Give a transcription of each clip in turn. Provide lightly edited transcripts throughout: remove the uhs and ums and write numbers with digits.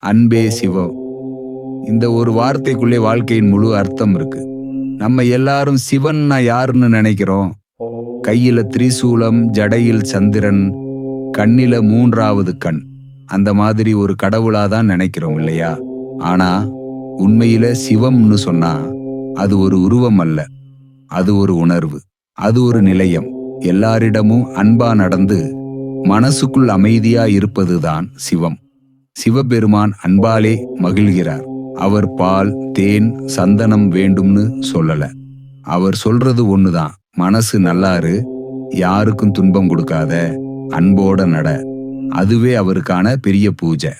அன்பே சிவம். இந்த ஒரு வார்த்தைக்குள்ளே வாழ்க்கையின் முழு அர்த்தம் இருக்கு. நம்ம எல்லாரும் சிவன்னா யாருன்னு நினைக்கிறோம்? கையில திரிசூலம், ஜடையில் சந்திரன், கண்ணில மூன்றாவது கண், அந்த மாதிரி ஒரு கடவுளாதான் நினைக்கிறோம் இல்லையா? ஆனா உண்மையில சிவம்னு சொன்னா அது ஒரு உருவம் அல்ல. அது ஒரு உணர்வு. அது ஒரு நிலையம். எல்லாரிடமும் அன்பா நடந்து மனசுக்குள் அமைதியா இருப்பதுதான் சிவம். சிவபெருமான் அன்பாலே மகிழ்கிறார். அவர் பால், தேன், சந்தனம் வேண்டும்னு சொல்லல. அவர் சொல்றது ஒண்ணுதான். மனசு நல்லாரு, யாருக்கும் துன்பம் கொடுக்காத, அன்போட நட. அதுவே அவருக்கான பெரிய பூஜை.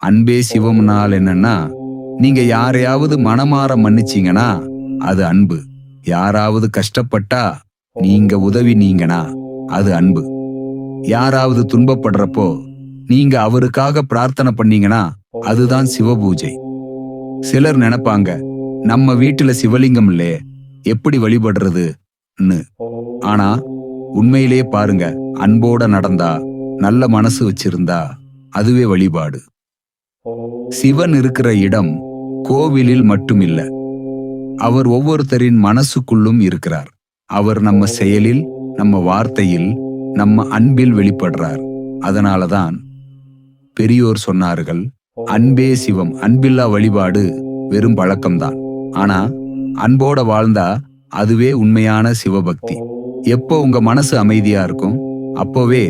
அன்பே சிவம்னால் என்னன்னா, நீங்க யாரையாவது மனமாற மன்னிச்சீங்கன்னா அது அன்பு. யாராவது கஷ்டப்பட்டா நீங்க உதவி நீங்கனா அது அன்பு. யாராவது துன்பப்படுறப்போ நீங்க அவருக்காக பிரார்த்தனை பண்ணீங்கன்னா அதுதான் சிவபூஜை. சிலர் நினைப்பாங்க, நம்ம வீட்டுல சிவலிங்கம் இல்லையே, எப்படி வழிபடுறதுன்னு. ஆனா உண்மையிலே பாருங்க, அன்போட நடந்தா, நல்ல மனசு வச்சிருந்தா அதுவே வழிபாடு. சிவன் இருக்கிற இடம் கோவிலில் மட்டுமில்ல, அவர் ஒவ்வொருத்தரின் மனசுக்குள்ளும் இருக்கிறார். அவர் நம்ம செயலில், நம்ம வார்த்தையில், நம்ம அன்பில் வெளிப்படுறார். அதனாலதான் பெரியோர் சொன்னார்கள், அன்பே சிவம். அன்பில்லா வழிபாடு வெறும் பழக்கம்தான். ஆனா அன்போட வாழ்ந்தா அதுவே உண்மையான சிவபக்தி. எப்போ உங்க மனசு அமைதியா இருக்கும், அப்போவே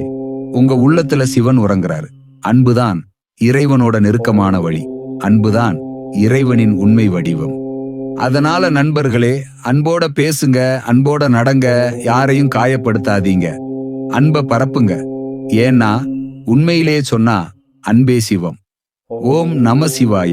உங்க உள்ளத்துல சிவன் உறங்குறாரு. அன்புதான் இறைவனோட நெருக்கமான வழி. அன்புதான் இறைவனின் உண்மை வடிவம். அதனால நண்பர்களே, அன்போட பேசுங்க, அன்போட நடங்க, யாரையும் காயப்படுத்தாதீங்க. அன்ப பரப்புங்க. ஏன்னா உண்மையிலே சொன்னா அன்பே சிவம். ஓம் நம சிவாய.